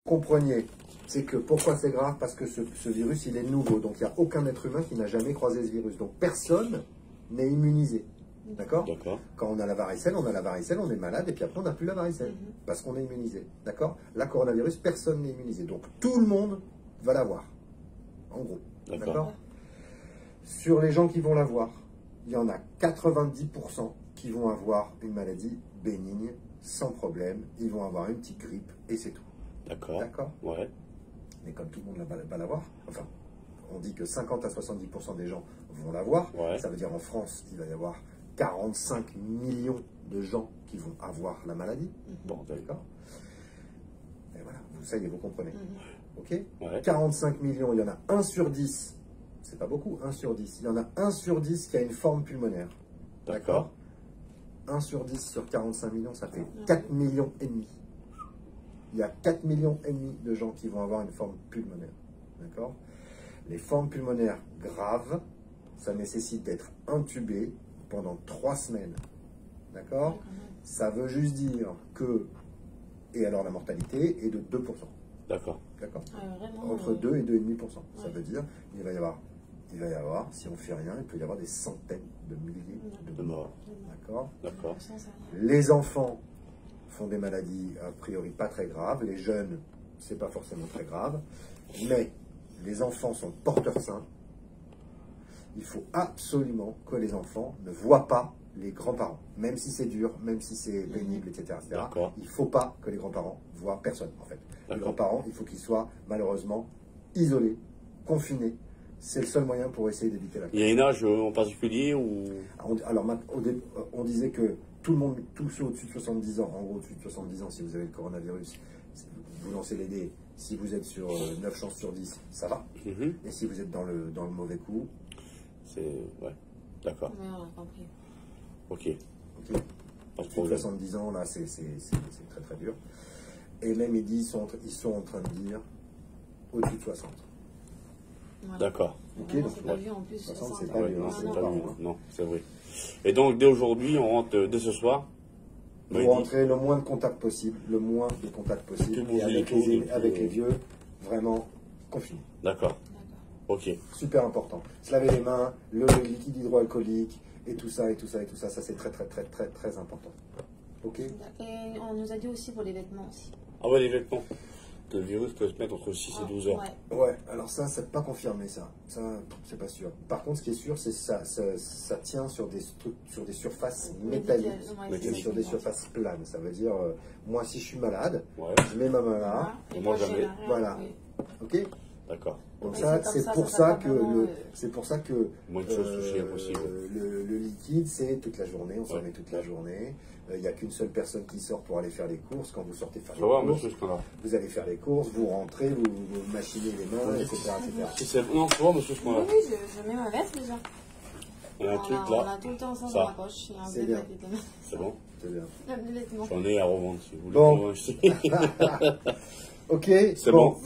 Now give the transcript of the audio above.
Compreniez, c'est que pourquoi c'est grave? Parce que ce virus, il est nouveau. Donc, il n'y a aucun être humain qui n'a jamais croisé ce virus. Donc, personne n'est immunisé. D'accord? Quand on a la varicelle, on est malade, et puis après, on n'a plus la varicelle. Parce qu'on est immunisé. D'accord? La coronavirus, personne n'est immunisé. Donc, tout le monde va l'avoir. En gros. D'accord? Sur les gens qui vont l'avoir, il y en a 90% qui vont avoir une maladie bénigne, sans problème. Ils vont avoir une petite grippe, et c'est tout. D'accord? Ouais. Mais comme tout le monde ne va pas l'avoir, enfin, on dit que 50 à 70% des gens vont l'avoir. Ouais. Ça veut dire en France, il va y avoir 45 millions de gens qui vont avoir la maladie. Bon, d'accord. Et voilà, ça y est, vous comprenez. Ok? Ouais. 45 millions, il y en a 1 sur 10. C'est pas beaucoup, 1 sur 10. Il y en a 1 sur 10 qui a une forme pulmonaire. D'accord? 1 sur 10 sur 45 millions, ça fait 4 millions et demi. Il y a 4 millions et demi de gens qui vont avoir une forme pulmonaire. D'accord? Les formes pulmonaires graves, ça nécessite d'être intubé pendant 3 semaines. D'accord? Ça veut juste dire que, et alors la mortalité est de 2%. D'accord. D'accord? Entre 2 et 2,5%. Ça veut dire il va y avoir, si on ne fait rien, il peut y avoir des centaines de milliers de morts. D'accord? D'accord. Les enfants font des maladies a priori pas très graves. Les jeunes, c'est pas forcément très grave. Mais les enfants sont porteurs sains. Il faut absolument que les enfants ne voient pas les grands-parents. Même si c'est dur, même si c'est pénible, etc. Il ne faut pas que les grands-parents voient personne, en fait. Les grands-parents, il faut qu'ils soient malheureusement isolés, confinés. C'est le seul moyen pour essayer d'éviter la crise. Il y a un âge en particulier ou... Alors, on disait que tout le monde, tous ceux au-dessus de 70 ans, en gros au-dessus de 70 ans, si vous avez le coronavirus, vous lancez les dés, si vous êtes sur 9 chances sur 10, ça va. Et si vous êtes dans le mauvais coup... C'est... Ouais, d'accord. Ouais, on a compris. Ok. Au-dessus de 70 ans, là, c'est très très dur. Et même, ils sont en train de dire au-dessus de 60. Voilà. D'accord. Ok, donc c'est pas vu en plus. 60, c'est pas vu. Non, C'est c'est pas pas vu. vu. Non, c'est vrai. Et donc, dès aujourd'hui, on rentre, dès ce soir, vous rentrez le moins de contacts possible, et avec les vieux, vraiment confinés. D'accord. Ok. Super important. Se laver les mains, le liquide hydroalcoolique, et tout ça, ça c'est très très très très très important. Ok? Et on nous a dit aussi pour les vêtements aussi. Ah ouais, les vêtements. Que le virus peut se mettre entre 6 et 12 heures. Ouais, alors ça, c'est pas confirmé ça. Ça, c'est pas sûr. Par contre, ce qui est sûr, c'est ça tient sur des surfaces métalliques, sur des surfaces planes. Ça veut dire, moi, si je suis malade, je mets ma main là. Et moi, jamais. Voilà. Ok? D'accord. Donc ça, c'est pour ça que moins de choses touchées possible. Le liquide, c'est toute la journée, on s'en met toute la journée. Il n'y a qu'une seule personne qui sort pour aller faire les courses. Quand vous sortez faire les courses, vous allez faire les courses, vous rentrez, vous machinez les mains, etc. Non, tu vois, monsieur Smola. Oui, je mets ma veste déjà. Il y a un truc là. On a tout le temps ça dans la poche. C'est bien. C'est bon? C'est bien. Même les vêtements. J'en ai à revendre si vous voulez. Bon. Ok, c'est bon.